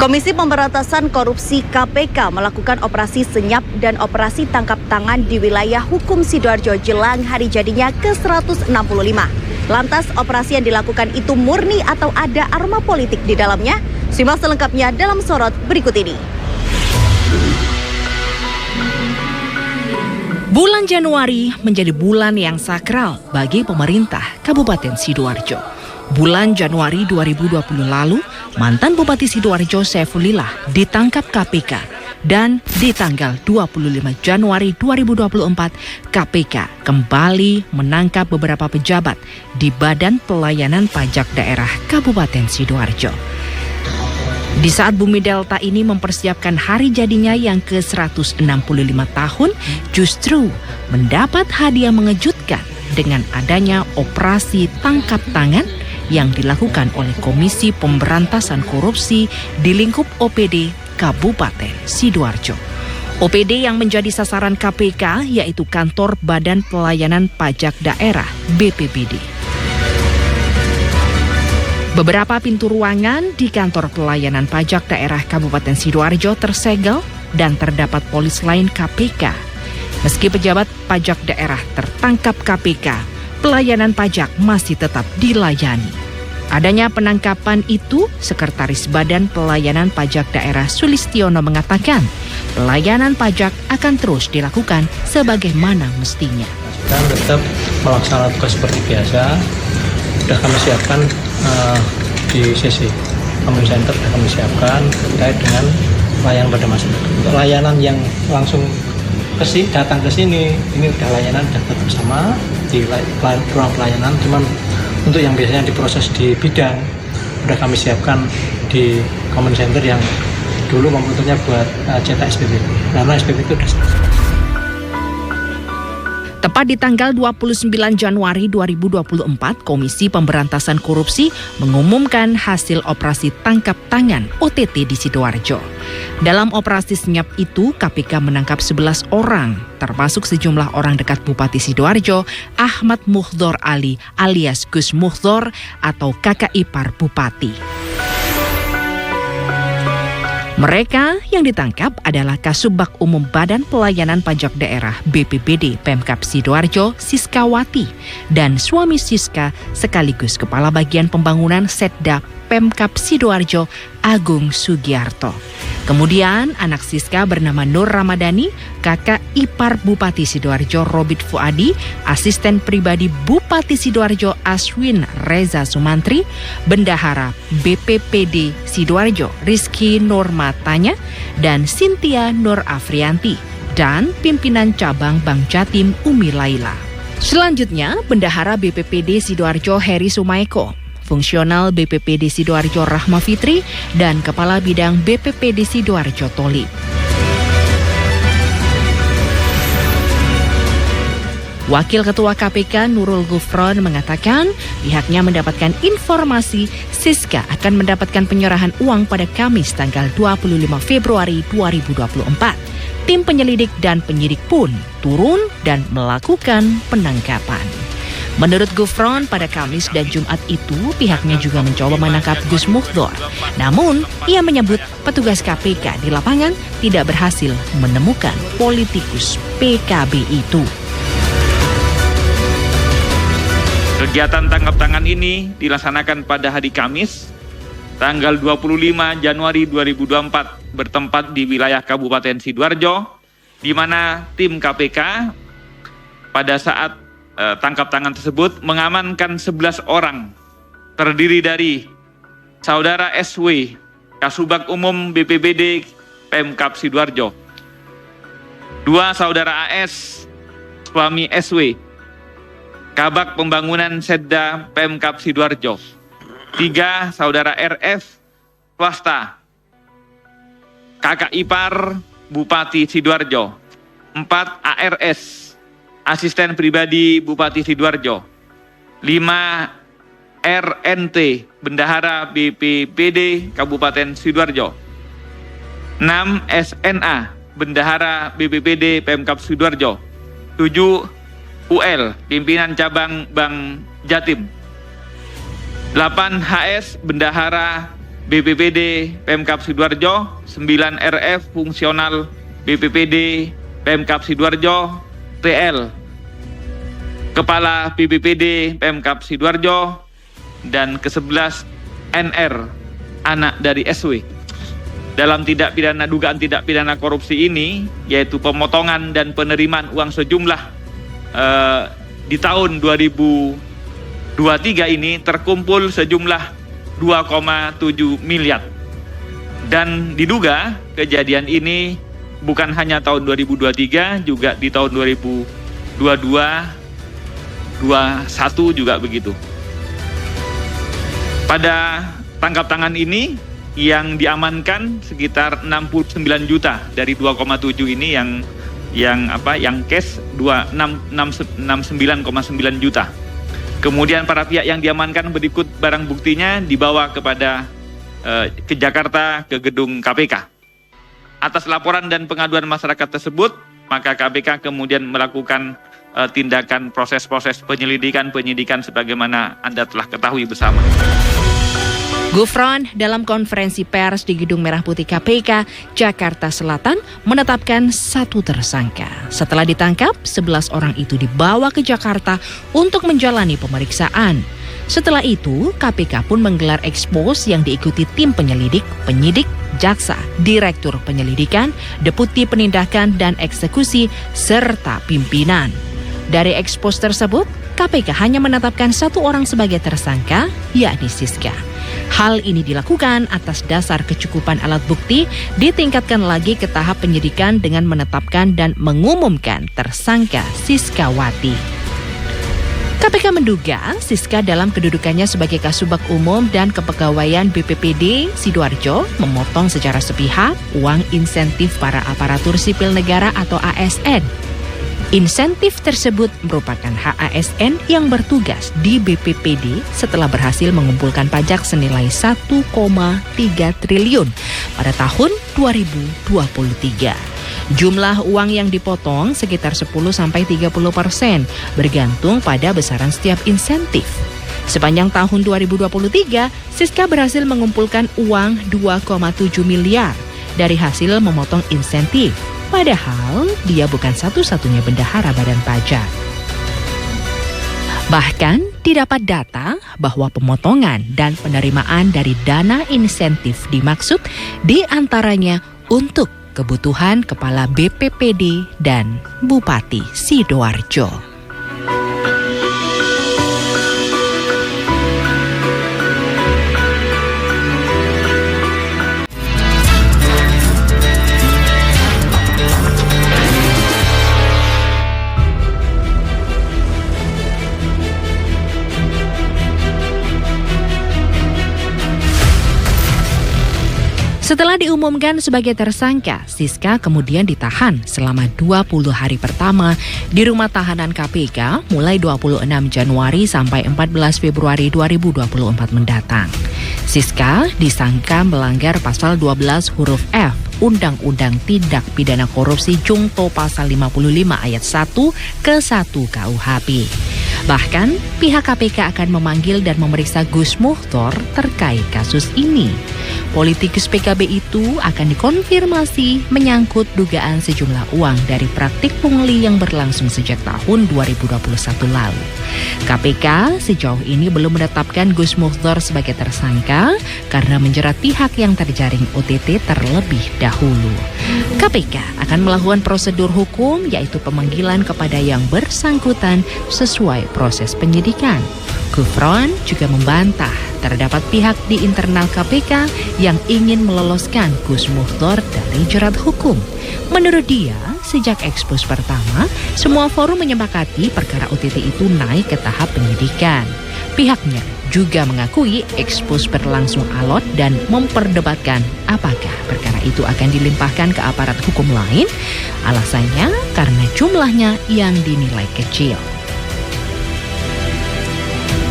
Komisi Pemberantasan Korupsi KPK melakukan operasi senyap dan operasi tangkap tangan di wilayah hukum Sidoarjo jelang hari jadinya ke-165. Lantas operasi yang dilakukan itu murni atau ada aroma politik di dalamnya? Simak selengkapnya dalam sorot berikut ini. Bulan Januari menjadi bulan yang sakral bagi pemerintah Kabupaten Sidoarjo. Bulan Januari 2020 lalu, mantan Bupati Sidoarjo Saifulillah ditangkap KPK dan di tanggal 25 Januari 2024, KPK kembali menangkap beberapa pejabat di Badan Pelayanan Pajak Daerah Kabupaten Sidoarjo. Di saat Bumi Delta ini mempersiapkan hari jadinya yang ke-165 tahun, justru mendapat hadiah mengejutkan dengan adanya operasi tangkap tangan yang dilakukan oleh Komisi Pemberantasan Korupsi di lingkup OPD Kabupaten Sidoarjo. OPD yang menjadi sasaran KPK yaitu Kantor Badan Pelayanan Pajak Daerah BPPD. Beberapa pintu ruangan di Kantor Pelayanan Pajak Daerah Kabupaten Sidoarjo tersegel dan terdapat polis lain KPK. Meski pejabat pajak daerah tertangkap KPK, pelayanan pajak masih tetap dilayani. Adanya penangkapan itu, Sekretaris Badan Pelayanan Pajak Daerah Sulistiono mengatakan, pelayanan pajak akan terus dilakukan sebagaimana mestinya. Kita tetap melaksanakan tugas seperti biasa. Sudah kami siapkan di sisi Command Center, sudah kami siapkan terkait dengan layanan pada masyarakat. Untuk layanan yang langsung datang ke sini, ini udah layanan sudah tetap sama di ruang pelayanan, cuman untuk yang biasanya diproses di bidang sudah kami siapkan di Command Center yang dulu komputernya buat cetak SPP, karena SPP itu sudah selesai. Tepat di tanggal 29 Januari 2024, Komisi Pemberantasan Korupsi mengumumkan hasil operasi tangkap tangan OTT di Sidoarjo. Dalam operasi senyap itu, KPK menangkap 11 orang, termasuk sejumlah orang dekat Bupati Sidoarjo, Ahmad Muhdor Ali alias Gus Muhdor atau kakak ipar Bupati. Mereka yang ditangkap adalah Kasubag Umum Badan Pelayanan Pajak Daerah BPPD Pemkab Sidoarjo, Siskawati, dan suami Siska sekaligus Kepala Bagian Pembangunan Setda Pemkab Sidoarjo, Agung Sugiarto. Kemudian anak Siska bernama Nur Ramadhani, kakak ipar Bupati Sidoarjo Robit Fuadi, asisten pribadi Bupati Sidoarjo Aswin Reza Sumantri, bendahara BPPD Sidoarjo Rizky Nurmatanya, dan Cynthia Nur Afrianti, dan pimpinan cabang Bank Jatim Umi Laila. Selanjutnya, bendahara BPPD Sidoarjo Heri Sumaiko, fungsional BPPD Sidoarjo Rahma Fitri, dan Kepala Bidang BPPD Sidoarjo Tolib. Wakil Ketua KPK Nurul Gufron mengatakan pihaknya mendapatkan informasi Siska akan mendapatkan penyerahan uang pada Kamis tanggal 25 Februari 2024. Tim penyelidik dan penyidik pun turun dan melakukan penangkapan. Menurut Gufron, pada Kamis dan Jumat itu pihaknya juga mencoba menangkap Gus Muhdor. Namun, ia menyebut petugas KPK di lapangan tidak berhasil menemukan politikus PKB itu. Kegiatan tangkap tangan ini dilaksanakan pada hari Kamis, tanggal 25 Januari 2024, bertempat di wilayah Kabupaten Sidoarjo, di mana tim KPK pada saat tangkap tangan tersebut mengamankan 11 orang, terdiri dari Saudara SW, Kasubag Umum BPBD Pemkab Sidoarjo, 2 Saudara AS, suami SW, Kabag Pembangunan Setda Pemkab Sidoarjo, 3 Saudara RF, swasta, kakak ipar Bupati Sidoarjo, 4 ARS, asisten pribadi Bupati Sidoarjo, 5 RNT, bendahara BPPD Kabupaten Sidoarjo, 6 SNA, bendahara BPPD Pemkab Sidoarjo, 7 UL, pimpinan cabang Bank Jatim, 8 HS, bendahara BPPD Pemkab Sidoarjo, 9 RF fungsional BPPD Pemkab Sidoarjo, TL, Kepala BPPD Pemkab Sidoarjo, dan ke-11 NR, anak dari SW. Dalam dugaan tidak pidana korupsi ini, yaitu pemotongan dan penerimaan uang sejumlah di tahun 2023 ini terkumpul sejumlah 2,7 miliar. Dan diduga kejadian ini bukan hanya tahun 2023, juga di tahun 2022, 2021 juga begitu. Pada tangkap tangan ini yang diamankan sekitar 69 juta dari 2,7 ini yang cash 69,9 juta. Kemudian para pihak yang diamankan berikut barang buktinya dibawa ke Jakarta ke gedung KPK. Atas laporan dan pengaduan masyarakat tersebut, maka KPK kemudian melakukan tindakan proses-proses penyidikan sebagaimana Anda telah ketahui bersama. Gufron dalam konferensi pers di Gedung Merah Putih KPK, Jakarta Selatan menetapkan 1 tersangka. Setelah ditangkap, 11 orang itu dibawa ke Jakarta untuk menjalani pemeriksaan. Setelah itu, KPK pun menggelar ekspos yang diikuti tim penyelidik, penyidik, jaksa, direktur penyelidikan, deputi penindakan dan eksekusi, serta pimpinan. Dari ekspos tersebut, KPK hanya menetapkan 1 orang sebagai tersangka, yakni Siska. Hal ini dilakukan atas dasar kecukupan alat bukti, ditingkatkan lagi ke tahap penyidikan dengan menetapkan dan mengumumkan tersangka Siskawati. KPK menduga Siska dalam kedudukannya sebagai Kasubag Umum dan Kepegawaian BPPD Sidoarjo memotong secara sepihak uang insentif para aparatur sipil negara atau ASN. Insentif tersebut merupakan hak ASN yang bertugas di BPPD setelah berhasil mengumpulkan pajak senilai 1,3 triliun pada tahun 2023. Jumlah uang yang dipotong sekitar 10-30%, bergantung pada besaran setiap insentif. Sepanjang tahun 2023, Siska berhasil mengumpulkan uang 2,7 miliar dari hasil memotong insentif. Padahal dia bukan satu-satunya bendahara badan pajak. Bahkan didapat data bahwa pemotongan dan penerimaan dari dana insentif dimaksud diantaranya untuk kebutuhan Kepala BPPD dan Bupati Sidoarjo. Setelah diumumkan sebagai tersangka, Siska kemudian ditahan selama 20 hari pertama di rumah tahanan KPK mulai 26 Januari sampai 14 Februari 2024 mendatang. Siska disangka melanggar pasal 12 huruf F Undang-Undang Tindak Pidana Korupsi Jungto pasal 55 ayat 1 ke 1 KUHP. Bahkan pihak KPK akan memanggil dan memeriksa Gus Muhtar terkait kasus ini. Politikus PKB itu akan dikonfirmasi menyangkut dugaan sejumlah uang dari praktik pungli yang berlangsung sejak tahun 2021 lalu. KPK sejauh ini belum menetapkan Gus Muhtar sebagai tersangka karena menjerat pihak yang terjaring OTT terlebih dahulu. KPK akan melakukan prosedur hukum yaitu pemanggilan kepada yang bersangkutan sesuai proses penyidikan. Gufron juga membantah terdapat pihak di internal KPK yang ingin meloloskan Gus Muhtar dari jerat hukum. Menurut dia, sejak ekspos pertama, semua forum menyepakati perkara OTT itu naik ke tahap penyidikan. Pihaknya juga mengakui ekspos berlangsung alot dan memperdebatkan apakah perkara itu akan dilimpahkan ke aparat hukum lain. Alasannya karena jumlahnya yang dinilai kecil.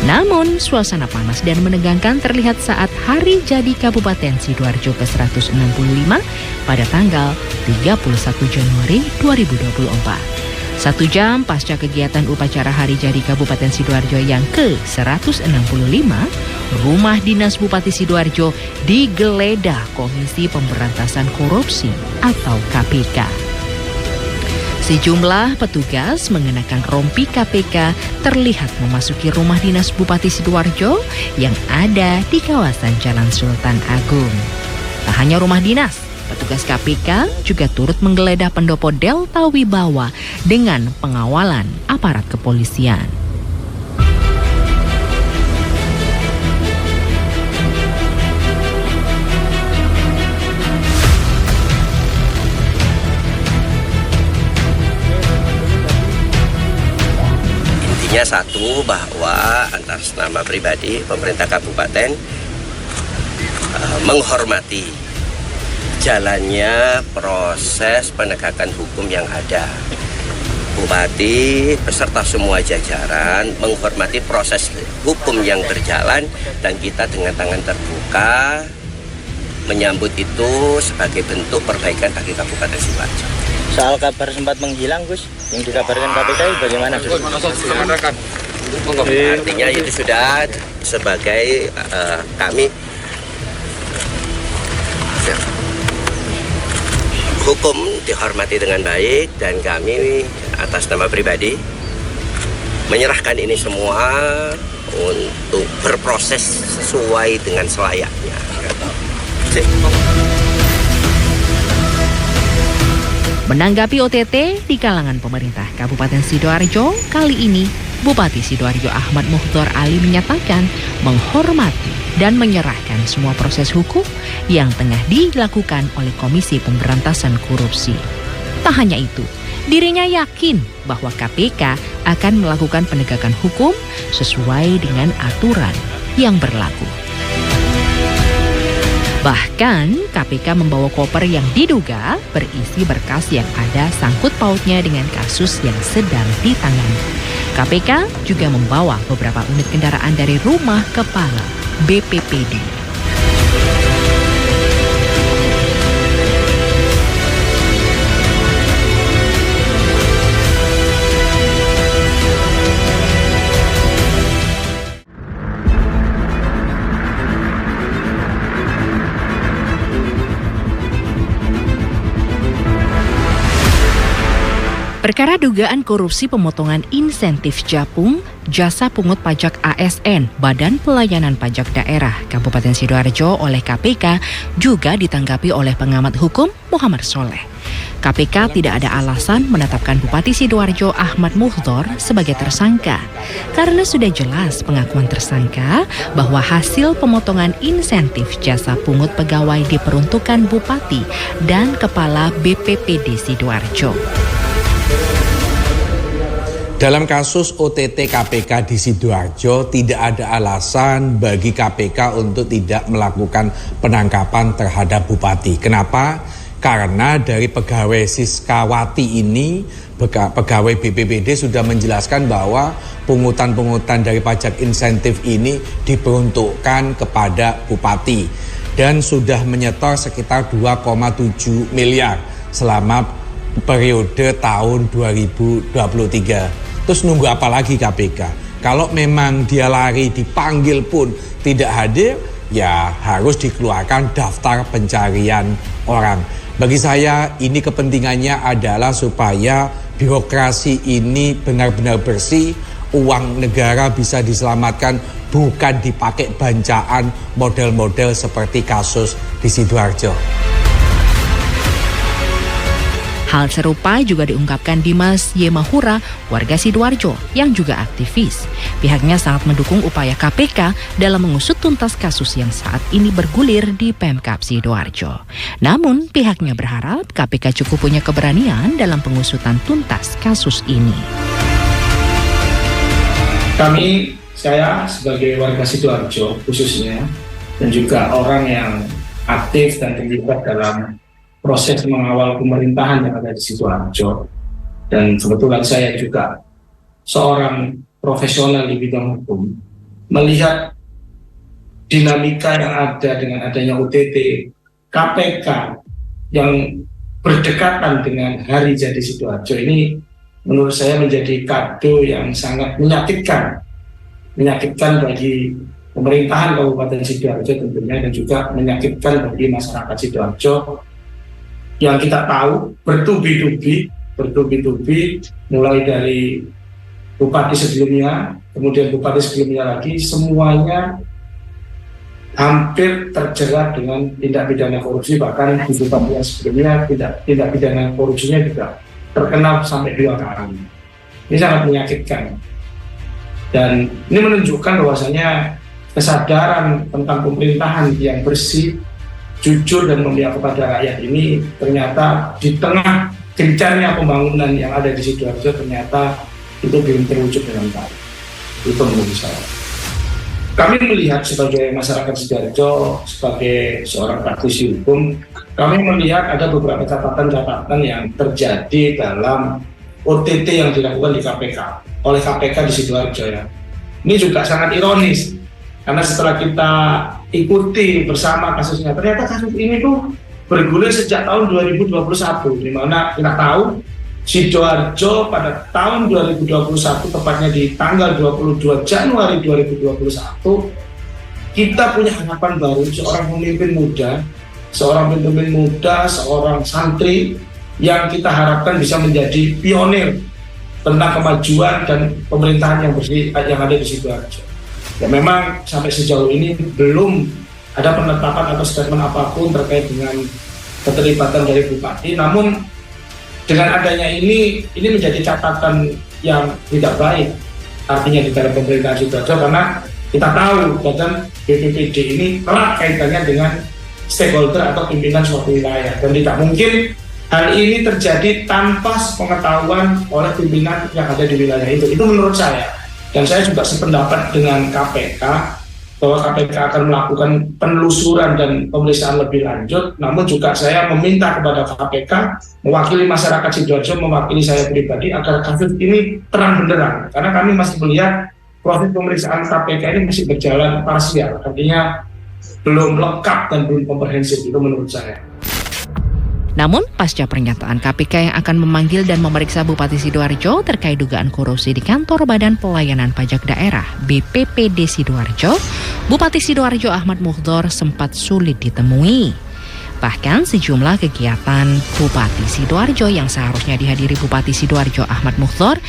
Namun, suasana panas dan menegangkan terlihat saat hari jadi Kabupaten Sidoarjo ke-165 pada tanggal 31 Januari 2024. 1 jam pasca kegiatan upacara hari jadi Kabupaten Sidoarjo yang ke-165, rumah dinas Bupati Sidoarjo digeledah Komisi Pemberantasan Korupsi atau KPK. Sejumlah petugas mengenakan rompi KPK terlihat memasuki rumah dinas Bupati Sidoarjo yang ada di kawasan Jalan Sultan Agung. Tak hanya rumah dinas, petugas KPK juga turut menggeledah pendopo Delta Wibawa dengan pengawalan aparat kepolisian. Intinya satu, bahwa atas nama pribadi pemerintah kabupaten menghormati jalannya proses penegakan hukum yang ada. Bupati beserta semua jajaran menghormati proses hukum yang berjalan dan kita dengan tangan terbuka menyambut itu sebagai bentuk perbaikan bagi Kabupaten Sidoarjo. Soal kabar sempat menghilang, Gus, yang dikabarkan KPK bagaimana, Gus? Artinya itu sudah sebagai kami hukum dihormati dengan baik dan kami atas nama pribadi menyerahkan ini semua untuk berproses sesuai dengan selayaknya. Menanggapi OTT di kalangan pemerintah Kabupaten Sidoarjo, kali ini Bupati Sidoarjo Ahmad Mukhtar Ali menyatakan menghormati dan menyerahkan semua proses hukum yang tengah dilakukan oleh Komisi Pemberantasan Korupsi. Tak hanya itu, dirinya yakin bahwa KPK akan melakukan penegakan hukum sesuai dengan aturan yang berlaku. Bahkan KPK membawa koper yang diduga berisi berkas yang ada sangkut pautnya dengan kasus yang sedang ditangani. KPK juga membawa beberapa unit kendaraan dari rumah kepala BPPD. Perkara dugaan korupsi pemotongan insentif Japung, jasa pungut pajak ASN, Badan Pelayanan Pajak Daerah Kabupaten Sidoarjo oleh KPK juga ditanggapi oleh pengamat hukum Muhammad Soleh. KPK tidak ada alasan menetapkan Bupati Sidoarjo Ahmad Mukhtar sebagai tersangka karena sudah jelas pengakuan tersangka bahwa hasil pemotongan insentif jasa pungut pegawai diperuntukkan Bupati dan Kepala BPPD Sidoarjo. Dalam kasus OTT KPK di Sidoarjo, tidak ada alasan bagi KPK untuk tidak melakukan penangkapan terhadap Bupati. Kenapa? Karena dari pegawai Siskawati ini, pegawai BPPD sudah menjelaskan bahwa pungutan-pungutan dari pajak insentif ini diperuntukkan kepada Bupati dan sudah menyetor sekitar 2,7 miliar selama periode tahun 2023. Terus nunggu apa lagi KPK? Kalau memang dia lari dipanggil pun tidak hadir, ya harus dikeluarkan daftar pencarian orang. Bagi saya ini kepentingannya adalah supaya birokrasi ini benar-benar bersih, uang negara bisa diselamatkan, bukan dipakai bancaan model-model seperti kasus di Sidoarjo. Hal serupa juga diungkapkan Dimas Yemahura, warga Sidoarjo yang juga aktivis. Pihaknya sangat mendukung upaya KPK dalam mengusut tuntas kasus yang saat ini bergulir di Pemkab Sidoarjo. Namun pihaknya berharap KPK cukup punya keberanian dalam pengusutan tuntas kasus ini. Saya sebagai warga Sidoarjo khususnya, dan juga orang yang aktif dan terlibat dalam proses mengawal pemerintahan yang ada di Sidoarjo, dan kebetulan saya juga seorang profesional di bidang hukum, melihat dinamika yang ada dengan adanya OTT KPK yang berdekatan dengan hari jadi Sidoarjo ini, menurut saya menjadi kado yang sangat menyakitkan bagi pemerintahan Kabupaten Sidoarjo tentunya, dan juga menyakitkan bagi masyarakat Sidoarjo yang kita tahu bertubi-tubi mulai dari bupati sebelumnya, kemudian bupati sebelumnya lagi, semuanya hampir terjerat dengan tindak pidana korupsi. Bahkan di bupati yang sebelumnya tindak pidana korupsinya juga terkena sampai 2 kali. Ini sangat menyakitkan, dan ini menunjukkan bahwasanya kesadaran tentang pemerintahan yang bersih, jujur, dan memihak kepada rakyat ini ternyata di tengah gencarnya pembangunan yang ada di Sidoarjo ternyata itu belum terwujud dengan baik. Itu menurut saya. Kami melihat sebagai masyarakat Sidoarjo, sebagai seorang praktisi hukum, kami melihat ada beberapa catatan-catatan yang terjadi dalam OTT yang dilakukan di KPK, oleh KPK di Sidoarjo ya. Ini juga sangat ironis, karena setelah kita ikuti bersama kasusnya, ternyata kasus ini tuh bergulir sejak tahun 2021, di mana kita tahu Sidoarjo pada tahun 2021, tepatnya di tanggal 22 Januari 2021, kita punya harapan baru, seorang pemimpin muda, seorang santri yang kita harapkan bisa menjadi pionir tentang kemajuan dan pemerintahan yang bersih yang ada di Sidoarjo. Ya memang sampai sejauh ini belum ada penetapan atau statement apapun terkait dengan keterlibatan dari bupati. Namun dengan adanya ini menjadi catatan yang tidak baik artinya di dalam pemerintahan Sidoarjo, karena kita tahu badan BPPD ini erat kaitannya dengan stakeholder atau pimpinan suatu wilayah, dan tidak mungkin hal ini terjadi tanpa pengetahuan oleh pimpinan yang ada di wilayah itu. Itu menurut saya. Dan saya juga sependapat dengan KPK bahwa KPK akan melakukan penelusuran dan pemeriksaan lebih lanjut. Namun juga saya meminta kepada KPK mewakili masyarakat Sidoarjo, mewakili saya pribadi, agar kasus ini terang benderang. Karena kami masih melihat proses pemeriksaan KPK ini masih berjalan parsial, artinya belum lengkap dan belum komprehensif. Itu menurut saya. Namun, pasca pernyataan KPK yang akan memanggil dan memeriksa Bupati Sidoarjo terkait dugaan korupsi di kantor Badan Pelayanan Pajak Daerah BPPD Sidoarjo, Bupati Sidoarjo Ahmad Mukhdor sempat sulit ditemui. Bahkan sejumlah kegiatan Bupati Sidoarjo yang seharusnya dihadiri Bupati Sidoarjo Ahmad Mukhdor,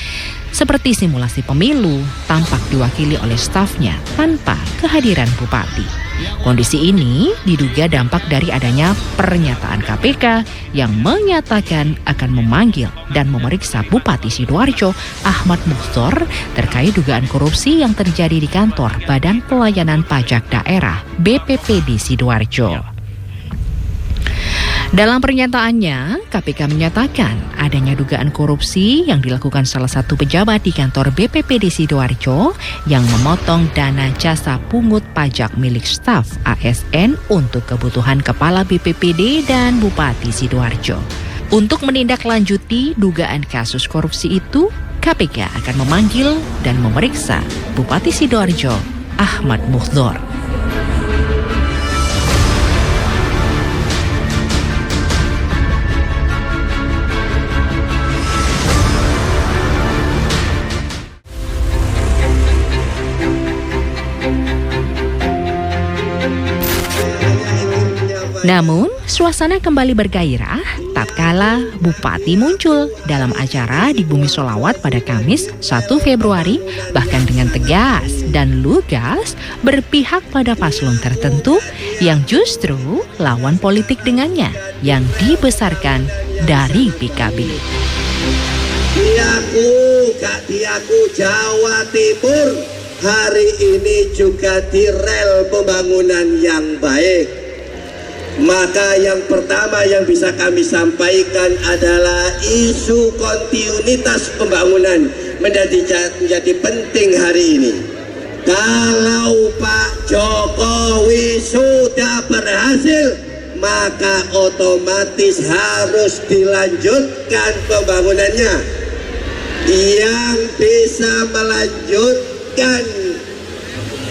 seperti simulasi pemilu, tampak diwakili oleh stafnya tanpa kehadiran Bupati. Kondisi ini diduga dampak dari adanya pernyataan KPK yang menyatakan akan memanggil dan memeriksa Bupati Sidoarjo Ahmad Mukhdor terkait dugaan korupsi yang terjadi di kantor Badan Pelayanan Pajak Daerah BPPD Sidoarjo. Dalam pernyataannya, KPK menyatakan adanya dugaan korupsi yang dilakukan salah satu pejabat di kantor BPPD Sidoarjo yang memotong dana jasa pungut pajak milik staf ASN untuk kebutuhan kepala BPPD dan Bupati Sidoarjo. Untuk menindaklanjuti dugaan kasus korupsi itu, KPK akan memanggil dan memeriksa Bupati Sidoarjo Ahmad Mukhdor. Namun, suasana kembali bergairah tatkala Bupati muncul dalam acara di Bumi Sholawat pada Kamis 1 Februari, bahkan dengan tegas dan lugas berpihak pada paslon tertentu yang justru lawan politik dengannya yang dibesarkan dari PKB. Diaku Jawa Timur hari ini juga di rel pembangunan yang baik. Maka yang pertama yang bisa kami sampaikan adalah isu kontinuitas pembangunan menjadi penting hari ini. Kalau Pak Jokowi sudah berhasil, maka otomatis harus dilanjutkan pembangunannya. Yang bisa melanjutkan,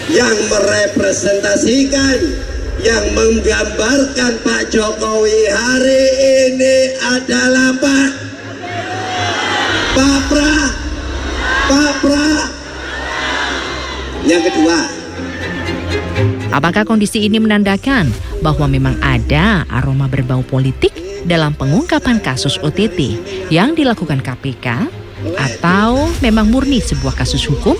yang merepresentasikan, yang menggambarkan Pak Jokowi hari ini adalah Pak Pra. Yang kedua, Apakah kondisi ini menandakan bahwa memang ada aroma berbau politik dalam pengungkapan kasus OTT yang dilakukan KPK, atau memang murni sebuah kasus hukum?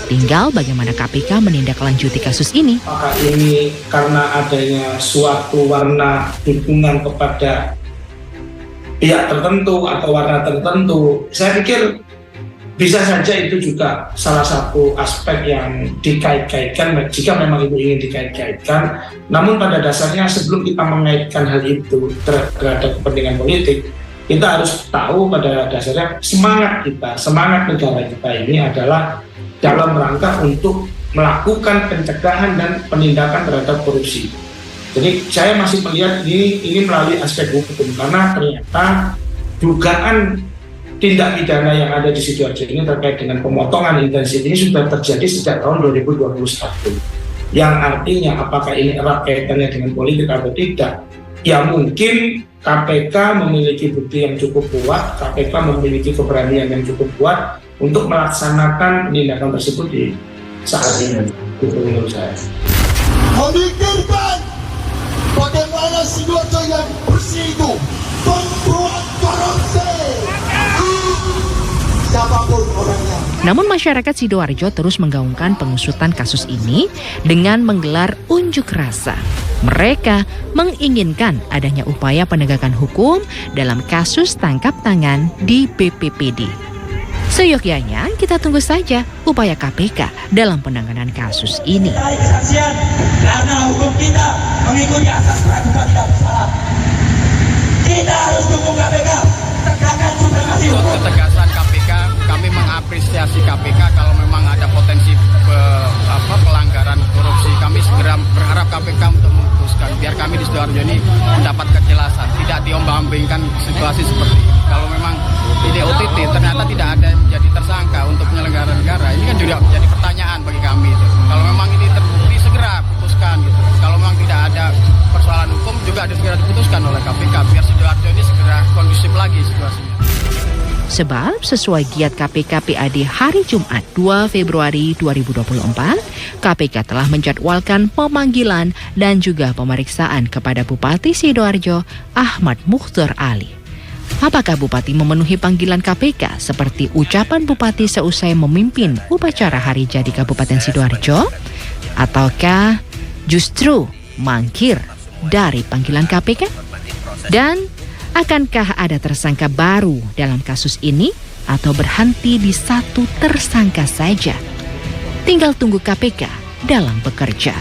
Tinggal bagaimana KPK menindaklanjuti kasus ini. Apakah ini karena adanya suatu warna dukungan kepada pihak tertentu atau warna tertentu? Saya pikir bisa saja itu juga salah satu aspek yang dikait-kaitkan jika memang itu ingin dikait-kaitkan. Namun pada dasarnya sebelum kita mengaitkan hal itu terhadap kepentingan politik, kita harus tahu pada dasarnya semangat negara kita ini adalah dalam rangka untuk melakukan pencegahan dan penindakan terhadap korupsi. Jadi saya masih melihat ini melalui aspek hukum, karena ternyata dugaan tindak pidana yang ada di Sidoarjo ini terkait dengan pemotongan intensif ini sudah terjadi sejak tahun 2021. Yang artinya apakah ini erat kaitannya dengan politik atau tidak? Ya mungkin KPK memiliki bukti yang cukup kuat, KPK memiliki keberanian yang cukup kuat untuk melaksanakan penindakan tersebut di saat ini. Itu menurut saya. Memikirkan bagaimana Sidoarjo yang bersih itu membuat korupsi. Siapapun orangnya. Namun masyarakat Sidoarjo terus menggaungkan pengusutan kasus ini dengan menggelar unjuk rasa. Mereka menginginkan adanya upaya penegakan hukum dalam kasus tangkap tangan di BPPD. Seyogyanya kita tunggu saja upaya KPK dalam penanganan kasus ini. Kesaksian karena hukum kita mengikuti asas praduga tidak bersalah. Kita harus dukung KPK tegakkan supremasi hukum. Ketegasan KPK, kami mengapresiasi KPK kalau memang ada potensi pelanggaran korupsi. Kami segera berharap KPK untuk memutuskan biar kami di Sidoarjo ini mendapat kejelasan, tidak diombang-ambingkan situasi seperti ini. Kalau memang ini OTT ternyata tidak ada yang menjadi tersangka untuk penyelenggara negara, ini kan juga menjadi pertanyaan bagi kami. Kalau memang ini terbukti segera putuskan gitu. Kalau memang tidak ada persoalan hukum juga harus segera diputuskan oleh KPK biar Sidoarjo ini segera kondusif lagi situasinya. Sebab sesuai giat KPK PAD hari Jumat 2 Februari 2024, KPK telah menjadwalkan pemanggilan dan juga pemeriksaan kepada Bupati Sidoarjo Ahmad Mukhtar Ali. Apakah Bupati memenuhi panggilan KPK seperti ucapan Bupati seusai memimpin upacara hari jadi Kabupaten Sidoarjo? Ataukah justru mangkir dari panggilan KPK? Dan akankah ada tersangka baru dalam kasus ini atau berhenti di satu tersangka saja? Tinggal tunggu KPK dalam bekerja.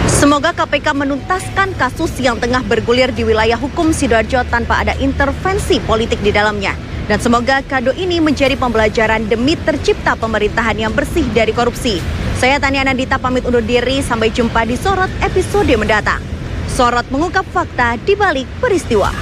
Semoga KPK menuntaskan kasus yang tengah bergulir di wilayah hukum Sidoarjo tanpa ada intervensi politik di dalamnya. Dan semoga kado ini menjadi pembelajaran demi tercipta pemerintahan yang bersih dari korupsi. Saya Tania Nandita pamit undur diri, sampai jumpa di Sorot episode mendatang. Sorot mengungkap fakta di balik peristiwa.